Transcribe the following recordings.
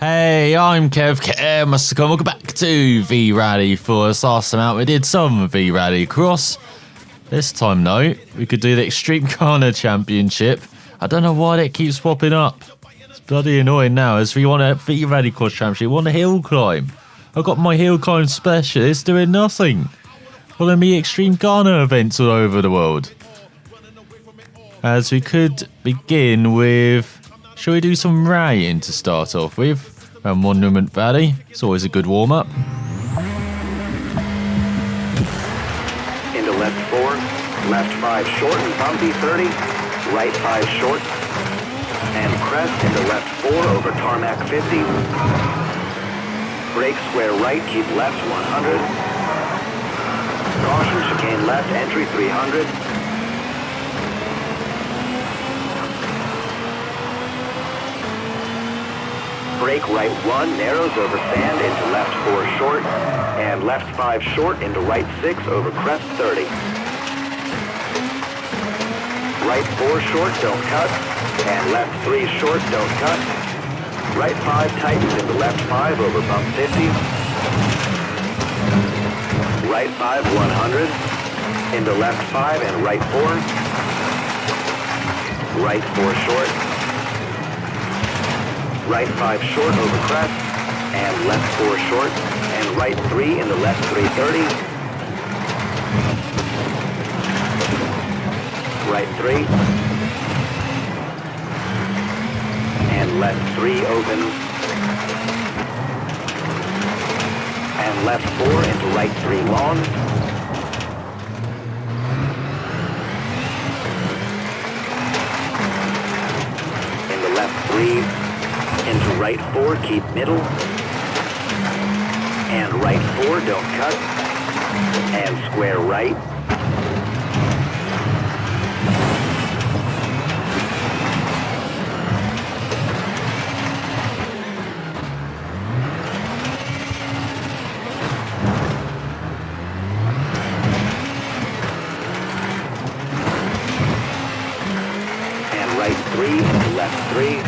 Hey, I'm ElusiveKev. Welcome back to V-Rally. For us last time out, we did some V-Rally cross. This time, though, we could do the Extreme-Khana Championship. I don't know why that keeps popping up. It's bloody annoying now, as we want a V-Rally cross championship. We want a hill climb. I've got my hill climb specialist doing nothing. Following me Extreme-Khana events all over the world. As we could begin with... Shall we do some rallying to start off with? Around Monument Valley. It's always a good warm-up. Into left 4, left 5 short and bumpy 30, right 5 short, and crest into left 4 over tarmac 50. Brake square right, keep left 100. Caution, chicane left, entry 300. Brake right 1, narrows over sand into left 4 short, and left 5 short into right 6 over crest 30. Right 4 short, don't cut, and left 3 short, don't cut. Right 5 tightens into left 5 over bump 50. Right 5 100, into left 5 and right 4. Right 4 short. Right 5 short over crest, and left 4 short, and right 3 into left 330. Right 3. And left 3 open. And left 4 into right 3 long. Into left 3. Into right 4, keep middle. And right 4, don't cut. And square right. And right 3 into left 3.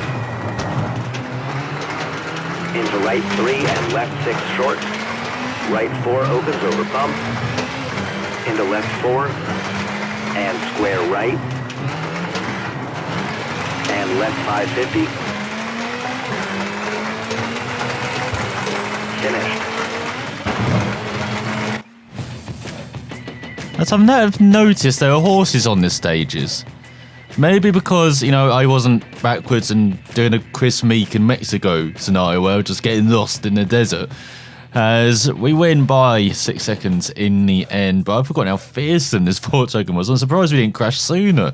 Into right 3 and left 6 short. Right 4 opens over bump. Into left 4 and square right. And left 550. Finished. As I've never noticed, there are horses on the stages. Maybe because, you know, I wasn't backwards and doing a Chris Meek in Mexico scenario where I was just getting lost in the desert. As we win by 6 seconds in the end, but I've forgotten how fearsome this port token was. I'm surprised we didn't crash sooner.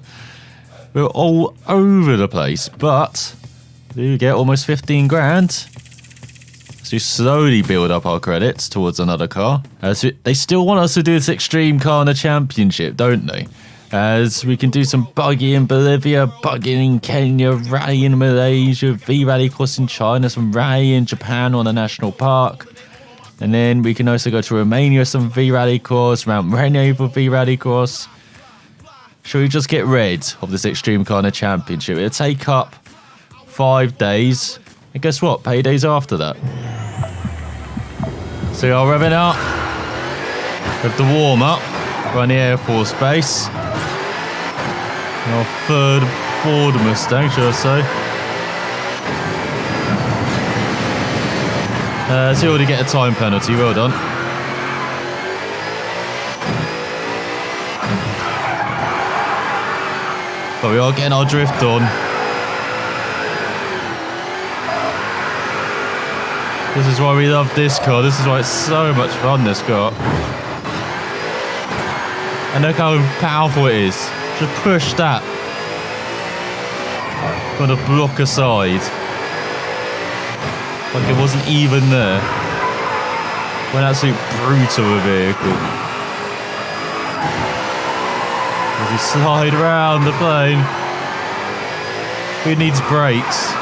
We were all over the place, but we get almost 15 grand. So we slowly build up our credits towards another car. As they still want us to do this Extreme-Khana Championship, don't they? As we can do some buggy in Bolivia, buggy in Kenya, rally in Malaysia, V-Rally course in China, some rally in Japan on a national park. And then we can also go to Romania, some V-Rally course, Mount Rainier for V-Rally course. Shall we just get rid of this Extreme-Khana Championship? It'll take up 5 days. And guess what? Paydays after that. So we are revving up with the warm-up. We're on the Air Force Base. Our third Ford Mustang, should I say. So you already get a time penalty, well done. But we are getting our drift on. This is why we love this car, this is why it's so much fun, this car. And look how powerful it is. Just push that. Kind of block aside. Like it wasn't even there. What an absolute brute of a vehicle. As we slide around the plane. Who needs brakes?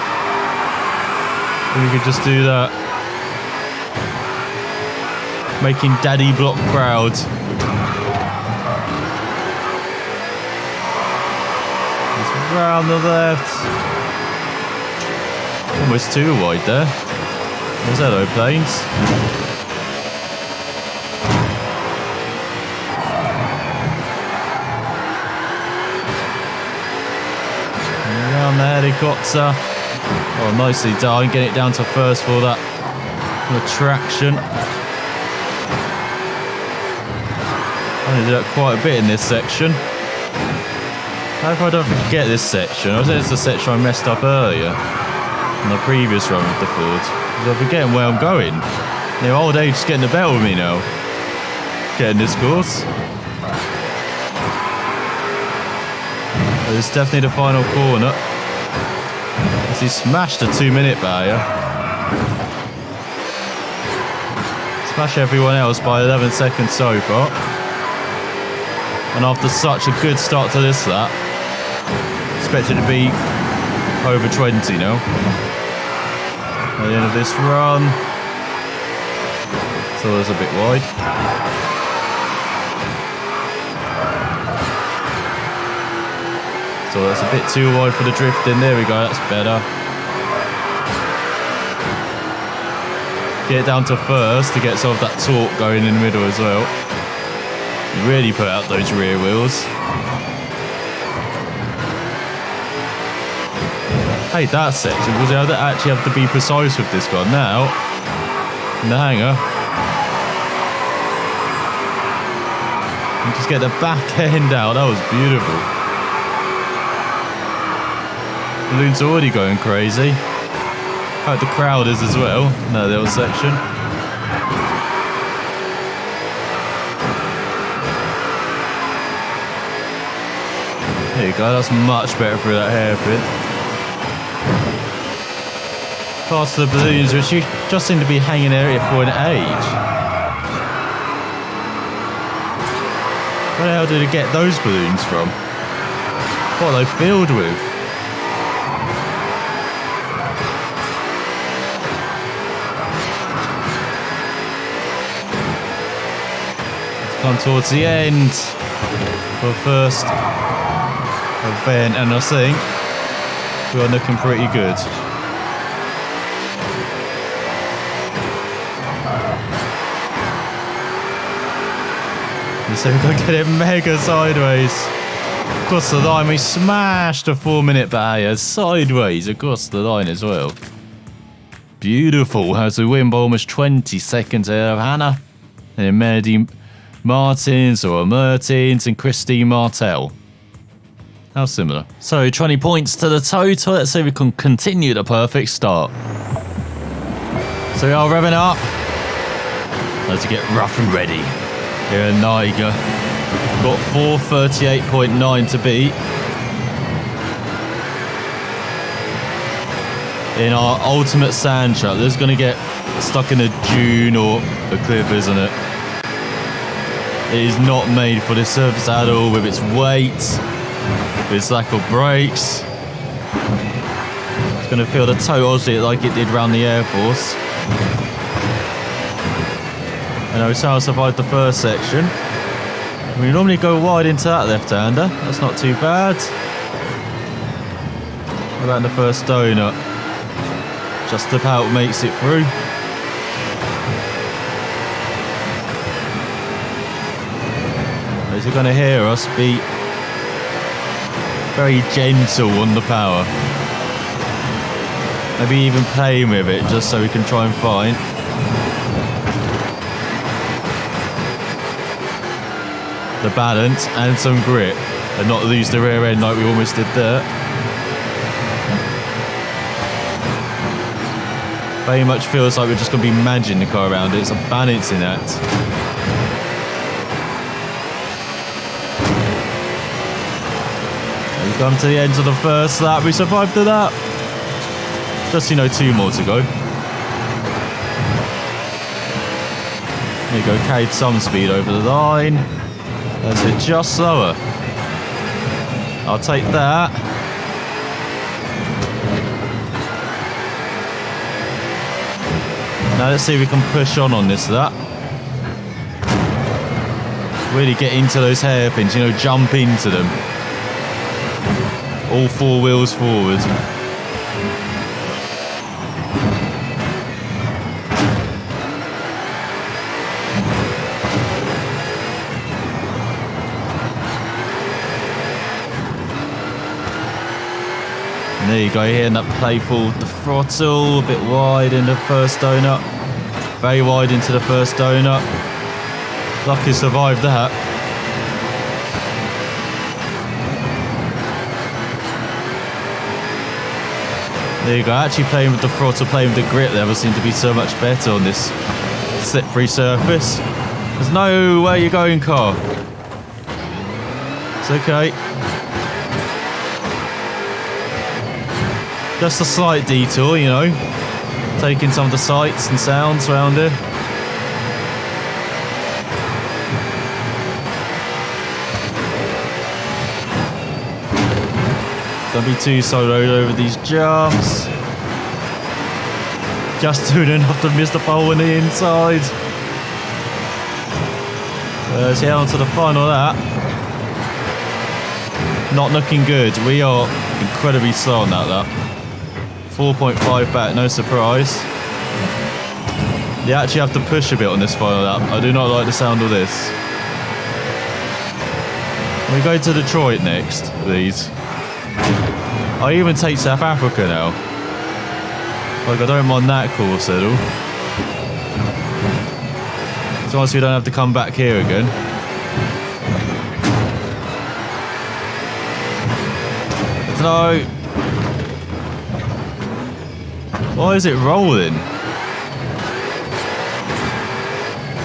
We could just do that. Making Daddy Block proud. Round the left. Almost too wide there. There's hello planes. And around the helicopter. Oh, nicely done. Get it down to first for that traction. I did that quite a bit in this section. How if I don't forget this section? I think it's the section I messed up earlier in the previous run with the Ford. I'm forgetting where I'm going. You know, old age is getting the better with me now. Getting this course. But it's definitely the final corner. As he smashed a 2-minute barrier. Smashed everyone else by 11 seconds so far. And after such a good start to this lap, expected to be over 20 now. At the end of this run. So it's a bit wide. So that's a bit too wide for the drifting. There we go, that's better. Get it down to first to get some of that torque going in the middle as well. You really put out those rear wheels. I hate that section because you actually have to be precise with this car. Now, in the hangar, you just get the back end out. That was beautiful. Balloon's already going crazy. I hope the crowd is as well. No, little section. There you go, that's much better through that hairpin. Past the balloons, which you just seem to be hanging there for an age. Where the hell did it get those balloons from? What are they filled with? Come towards the end for first event, and I think we are looking pretty good. So we've got to get it mega sideways across the line. We smashed a 4-minute barrier sideways across the line as well. Beautiful, as we win by almost 20 seconds ahead of Hannah and then Melody Martins or Mertins and Christine Martel. How similar. So 20 points to the total. Let's see if we can continue the perfect start. So we are revving up. Let's get rough and ready. Here in Niger. Got 4:38.9 to beat. In our ultimate sand trap. This is going to get stuck in a dune or a cliff, isn't it? It is not made for this surface at all with its weight, with its lack of brakes. It's going to feel the total opposite like it did around the Air Force. And Osama survived the first section. We normally go wide into that left-hander. That's not too bad. What about in the first donut? Just about makes it through. As you're going to hear us be very gentle on the power. Maybe even playing with it just so we can try and find the balance and some grip and not lose the rear end like we almost did there. Very much feels like we're just going to be managing the car around it. It's a balancing act. We come to the end of the first lap. We survived the lap. Just, 2 more to go. There you go, carried some speed over the line. That's it, just slower. I'll take that. Now let's see if we can push on this lap. Really get into those hairpins, jump into them. All 4 wheels forward. there you go, hitting that playful the throttle, a bit wide in the first donut. Very wide into the first donut. Lucky survived that. There you go, actually playing with the throttle, playing with the grip there will seem to be so much better on this slippery surface. There's no where you're going, car. It's okay. Just a slight detour, you know. Taking some of the sights and sounds around here. Don't be too soloed over these jumps. Just doing enough to miss the pole on the inside. Let's head on to the final lap. Not looking good. We are incredibly slow on that lap. 4.5 back, no surprise. You actually have to push a bit on this final lap. I do not like the sound of this. We go to Detroit next, please. I even take South Africa now. Like, I don't mind that course at all. As long as we don't have to come back here again. No. Why is it rolling?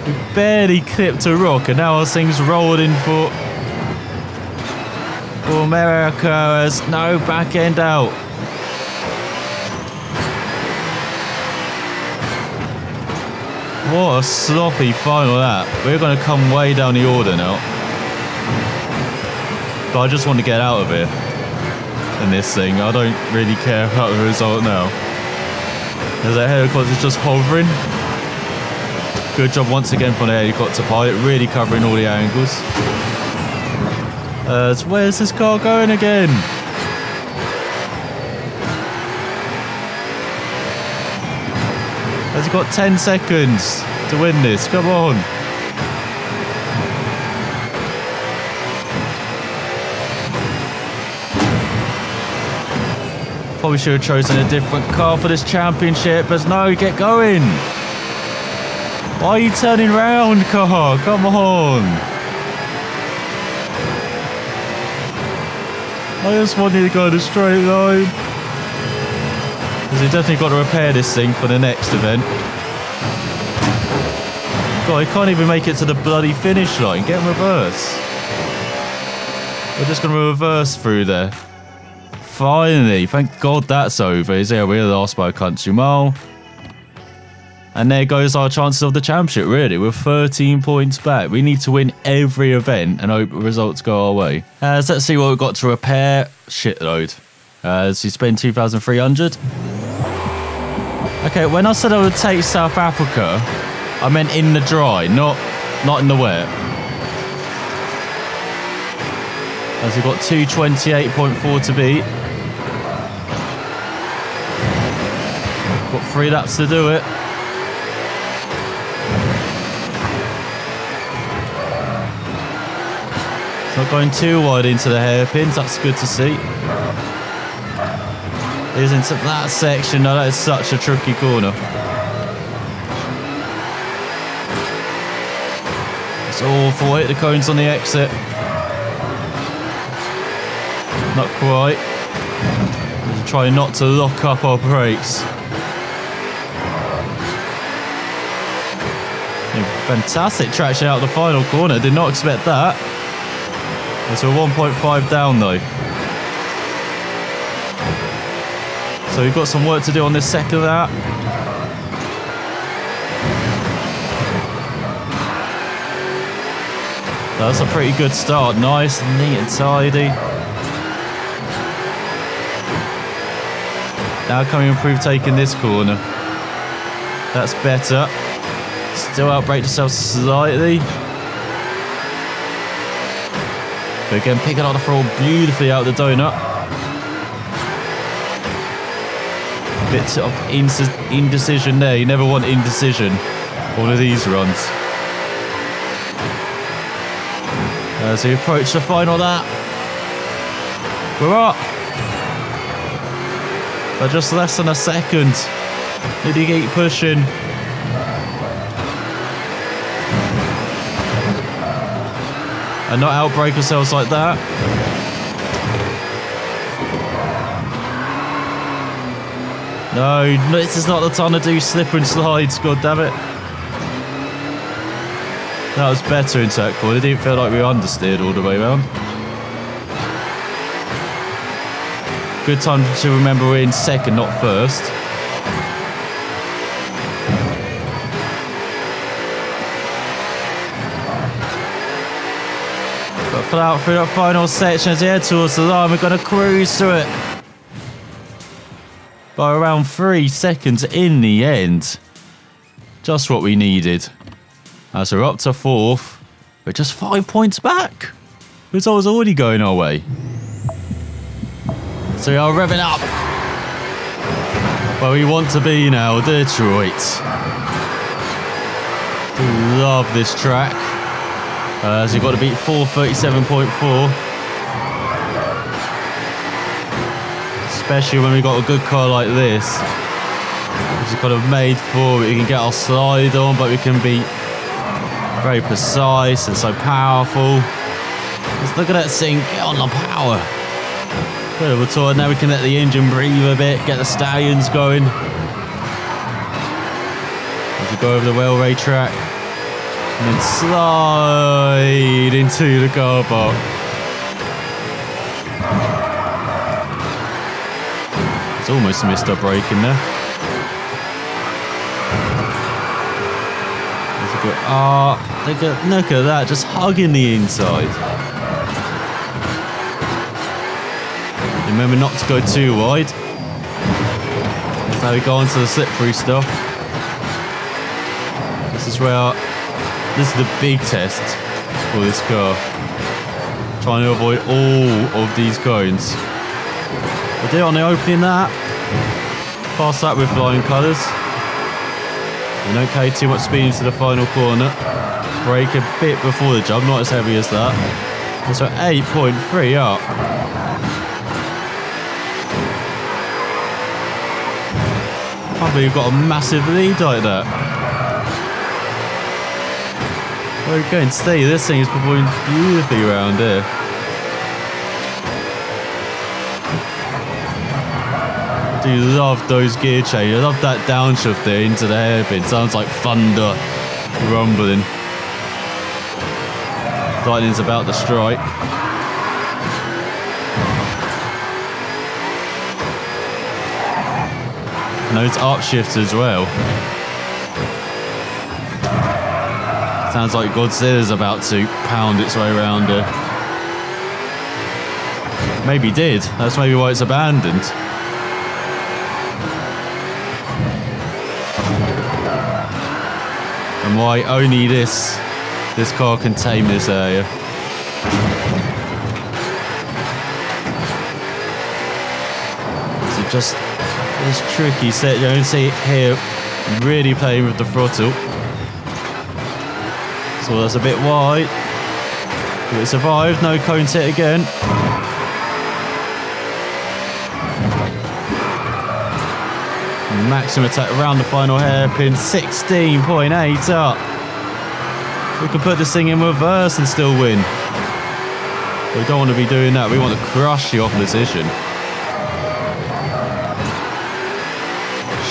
We barely clipped a rock and now our thing's rolling for America. There's no back end out. What a sloppy final lap. We're going to come way down the order now. But I just want to get out of here in this thing. I don't really care about the result now. As that helicopter's just hovering. Good job once again from the helicopter pilot, really covering all the angles. Where's this car going again? Has he got 10 seconds to win this? Come on. Probably should have chosen a different car for this championship, but no, get going. Why are you turning round, car? Come on. I just want you to go in a straight line. Because you definitely got to repair this thing for the next event. God, he can't even make it to the bloody finish line. Get in reverse. We're just going to reverse through there. Finally, thank God that's over. Yeah, we're lost by a country mile. And there goes our chances of the championship, really. We're 13 points back. We need to win every event and hope results go our way. So let's see what we've got to repair. Shitload. So you spend 2,300. Okay, when I said I would take South Africa, I meant in the dry, not in the wet. As we've got 228.4 to beat. Got 3 laps to do it. It's not going too wide into the hairpins, that's good to see. It is into that section, now that is such a tricky corner. It's awful, hit the cones on the exit. Not quite. We're trying not to lock up our brakes. Fantastic traction out of the final corner. Did not expect that. So 1.5 down though. So we've got some work to do on this second lap. That's a pretty good start. Nice, neat and tidy. Now can we improve taking this corner? That's better. Still outbrake yourself slightly. But again, picking up the throttle beautifully out the donut. Bit of indecision there. You never want indecision. All of these runs. As we approach the final lap. We're up. But just less than a second. Need to keep pushing. And not outbrake ourselves like that. No, this is not the time to do slip and slides, god damn it. That was better in that corner. It didn't feel like we understeered all the way around. Good time to remember we're in second, not first. But through that final section as we head towards the line, we're going to cruise through it. By around 3 seconds in the end. Just what we needed. As we're up to 4th, we're just 5 points back. Result was already going our way. So we are revving up. Where we want to be now, Detroit. Love this track. As you've got to beat 437.4. Especially when we've got a good car like this. Which is kind of made for it. We can get our slide on, but we can be very precise and so powerful. Just look at that thing, get on the power. Good, we're taught now we can let the engine breathe a bit, get the stallions going. As we go over the railway track. And then slide into the car park. It's almost missed our break in there. Oh, look at that, just hugging the inside. Remember not to go too wide. That's how we go on to the slippery stuff. This is the big test for this car. Trying to avoid all of these cones. We did it on the opening lap. Pass that with flying colours. We don't carry too much speed into the final corner. Brake a bit before the jump, not as heavy as that. And so 8.3 up. I can't believe we've got a massive lead like that. Where are we going to stay? This thing is performing beautifully around here. I do love those gear changes. I love that downshift there into the hairpin. Sounds like thunder rumbling. Lightning's about to strike. And those upshifts as well. Sounds like Godzilla's about to pound its way around her. Maybe did. That's maybe why it's abandoned. And why only this car can tame this area. So just this tricky set. You can see here really playing with the throttle. So that's a bit wide. But it survived, no cones hit again. Maximum attack around the final hairpin, 16.8 up. We can put this thing in reverse and still win. But we don't want to be doing that, we want to crush the opposition.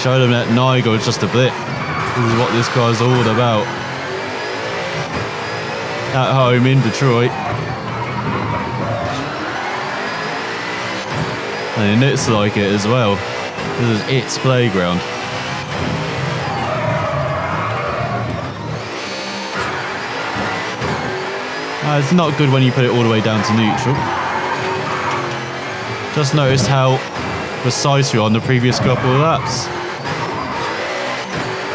Show them that Niagara is just a blip. This is what this car is all about. At home in Detroit. And it looks like it as well. This is its playground. It's not good when you put it all the way down to neutral. Just noticed how precise we are on the previous couple of laps.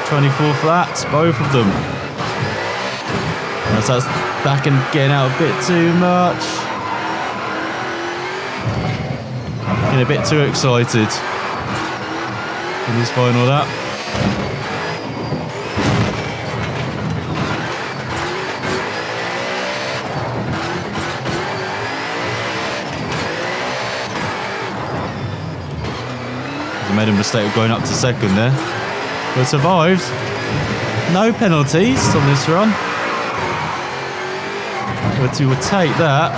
24 flats, both of them. As that's back and getting out a bit too much. Getting a bit too excited in this final lap. made a mistake of going up to second there. But survived. No penalties on this run. But we will take that.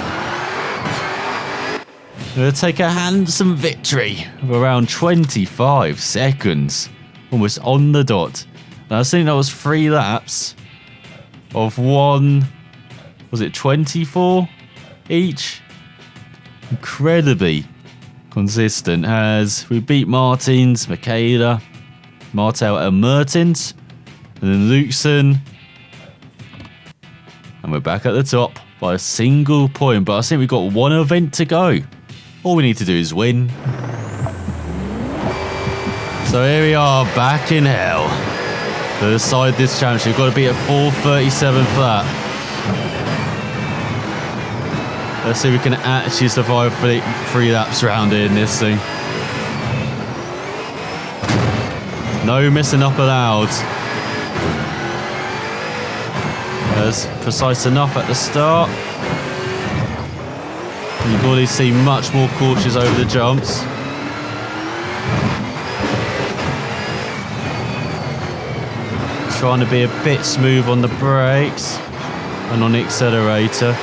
We'll take a handsome victory of around 25 seconds. Almost on the dot. Now, I think that was 3 laps of one, was it 24 each? Incredibly consistent as we beat Martins, Michaela, Martel and Mertens, and then Luxon. And we're back at the top by a single point, but I think we've got one event to go. All we need to do is win. So here we are, back in hell. To decide this championship, we've got to be at 4:37 flat. Let's see if we can actually survive 3 laps around here in this thing. No messing up allowed. That's precise enough at the start. You've already seen much more cautious over the jumps. Trying to be a bit smooth on the brakes and on the accelerator.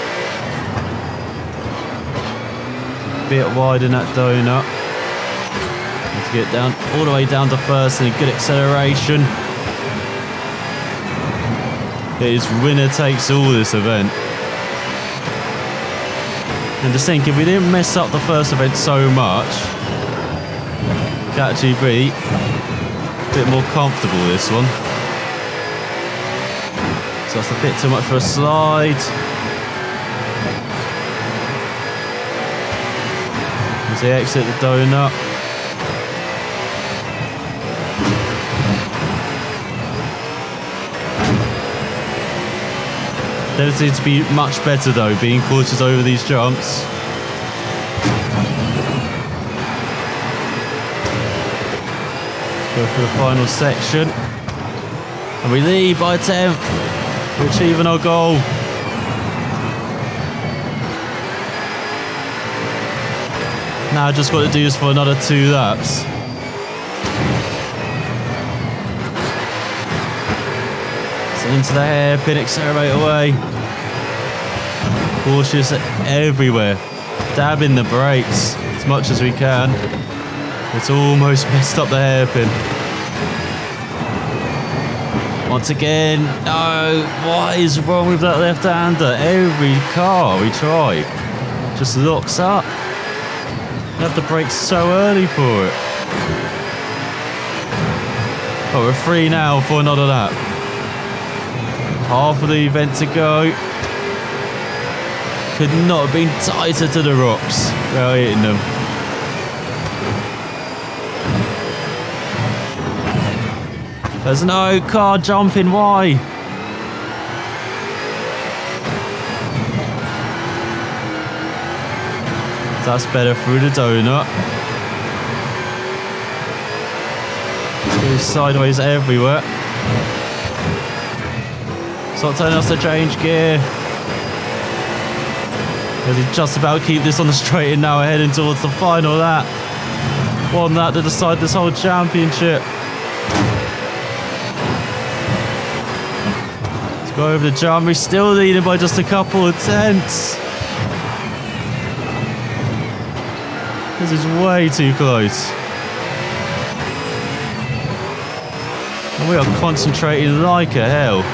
A bit wide in that donut. Have to get down all the way down to first and a good acceleration. It is winner takes all this event. And just think, if we didn't mess up the first event so much, we could actually be a bit more comfortable this one. So that's a bit too much for a slide. As they exit the donut. There needs to be much better though, being cautious over these jumps. Go for the final section. And we lead by 10th. We're achieving our goal. Now I just got to do this for another 2 laps. So into the hairpin, accelerate away. Cautious everywhere. Dabbing the brakes as much as we can. It's almost messed up the hairpin. Once again, no, what is wrong with that left-hander? Every car we try just locks up. You have to brake so early for it. Oh, we're free now for another lap. Half of the event to go. Could not have been tighter to the rocks without hitting them. There's no car jumping, why? That's better through the donut. Goes sideways everywhere. It's not telling us to change gear. As we just about keep this on the straight and now we're heading towards the final lap. One lap to decide this whole championship. Go over the jump, we're still leading by just a couple of tenths. This is way too close. And we are concentrating like a hell.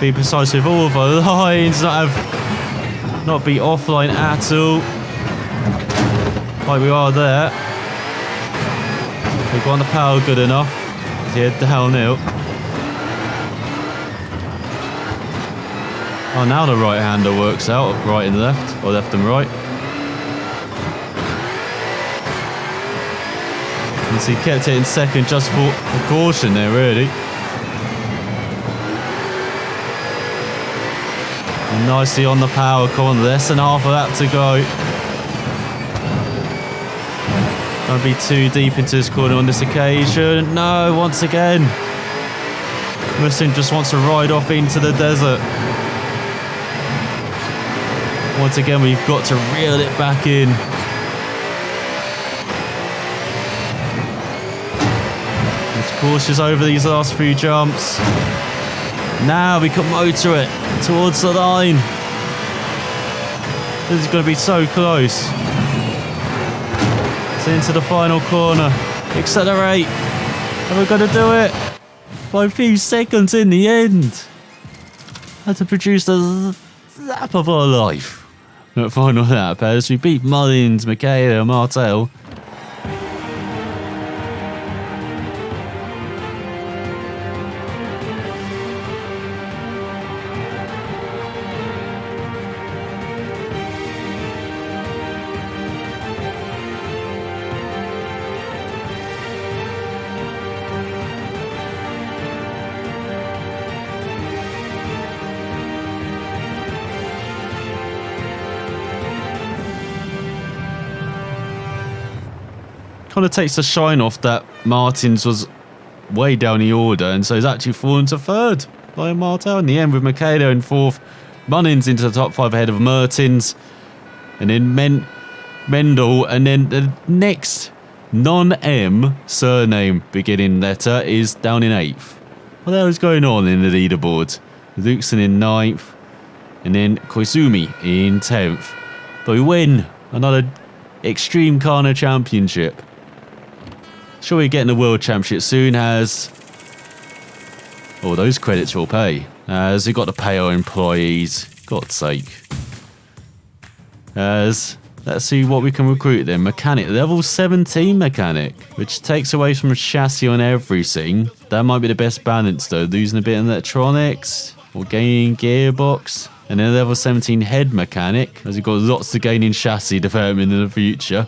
Be precise with all of our lines, not be offline at all. Like we are there. We've got the power good enough. Head downhill. Oh, now the right-hander works out, right and left, or left and right. And so he kept it in second just for precaution there, really. And nicely on the power, come on, less than half of that to go. Don't be too deep into this corner on this occasion. No, once again. Muslim just wants to ride off into the desert. Once again, we've got to reel it back in. Cautious over these last few jumps. Now we can motor it towards the line. This is going to be so close. It's into the final corner. Accelerate. And we're going to do it. By a few seconds in the end. Had to produce the lap of our life. At final lap as we beat Mullins, Michaela and Martel. Kind of takes the shine off that Martins was way down the order, and so he's actually fallen to third by Martel in the end, with Michaela in fourth, Munnins into the top 5 ahead of Mertens, and then Mendel, and then the next non-M surname beginning letter is down in 8th. What the hell is going on in the leaderboard? Luxon in 9th, and then Koizumi in 10th. But we win another Extreme-Khana championship. Sure, we're getting the World Championship soon as... Oh, those credits will pay. As we've got to pay our employees. God's sake. As... Let's see what we can recruit then. Mechanic. Level 17 mechanic. Which takes away from chassis on everything. That might be the best balance though. Losing a bit in electronics. Or gaining gearbox. And then level 17 head mechanic. As we've got lots to gain in chassis development in the future.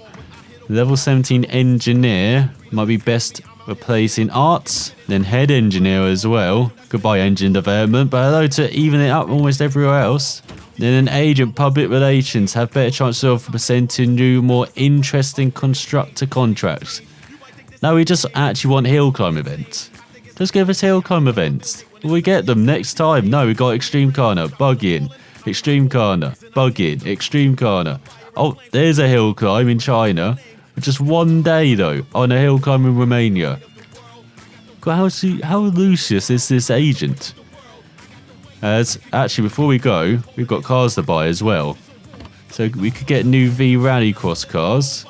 Level 17 engineer might be best replacing arts, then head engineer as well. Goodbye engine development, but hello to even it up almost everywhere else. Then an agent public relations, have better chances of presenting new, more interesting constructor contracts. No, we just actually want hill climb events. Just give us hill climb events. Will we get them next time? No, we got Extreme-Khana, bug in. Extreme-Khana, bug in. Extreme-Khana. Oh, there's a hill climb in China. Just one day though, on a hill climb in Romania. God, how Lucius is this agent? As actually, before we go, we've got cars to buy as well. So we could get new V Rallycross cars.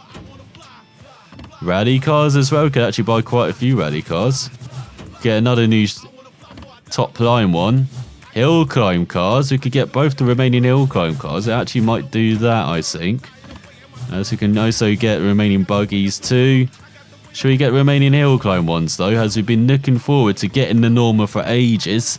Rally cars as well. We could actually buy quite a few rally cars. Get another new top line one. Hill climb cars. We could get both the remaining hill climb cars. It actually might do that, I think. As we can also get remaining buggies too. Should we get remaining hill climb ones though? As we've been looking forward to getting the Norma for ages.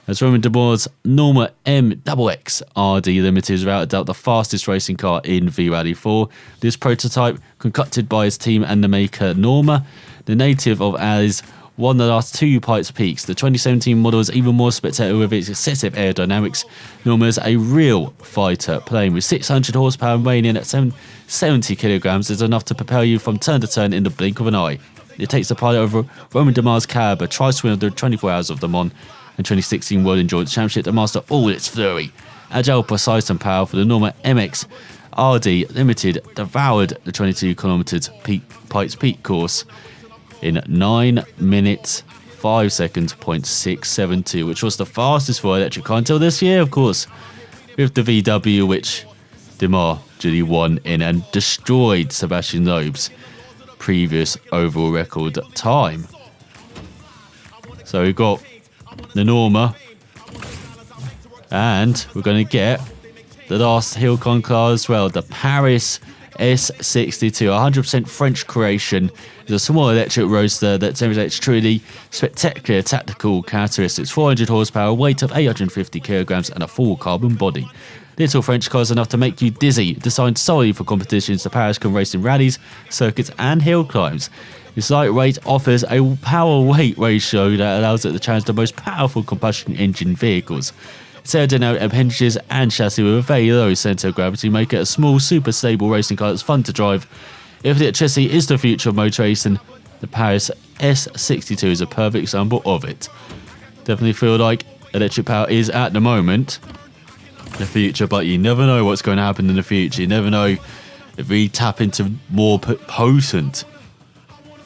As Roman de Boer's Norma MXX RD Limited is without a doubt the fastest racing car in V-Rally 4. This prototype, concocted by his team and the maker Norma, the native of Alice, won the last 2 Pikes Peaks. The 2017 model is even more spectacular with its excessive aerodynamics. Norma is a real fighter plane with 600 horsepower and weighing in at 70 kilograms is enough to propel you from turn to turn in the blink of an eye. It takes the pilot over Roman de Boer's cab, a tri-swing of the 24 Hours of Le Mans and 2016 World Endurance Championship to master all its fury. Agile, precise and powerful, the Norma MX RD Limited devoured the 22 kilometers Pikes Peak course in 9 minutes 5 seconds .672, which was the fastest for electric car until this year, of course, with the VW, which Demar Julie won in and destroyed Sebastian Loeb's previous overall record time. So we've got the Norma, and we're going to get the last Hillcon car as well, the Paris S62, 100% French creation. It's a small electric roadster that demonstrates truly spectacular tactical characteristics. 400 horsepower, weight of 850 kilograms, and a full carbon body. Little French cars enough to make you dizzy. Designed solely for competitions, the Paris can race in rallies, circuits, and hill climbs. Its lightweight offers a power-weight ratio that allows it to challenge the most powerful combustion engine vehicles. Its aerodynamic appendages and chassis with a very low centre of gravity make it a small, super stable racing car that's fun to drive. If electricity is the future of motor racing, the Paris S62 is a perfect example of it. Definitely feel like electric power is at the moment the future, but you never know what's going to happen in the future. You never know if we tap into more potent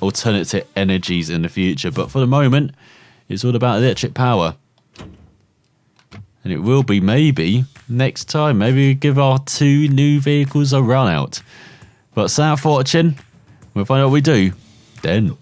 alternative energies in the future. But for the moment, it's all about electric power. And it will be maybe next time. Maybe we give our 2 new vehicles a run out. But thanks for watching. We'll find out what we do then.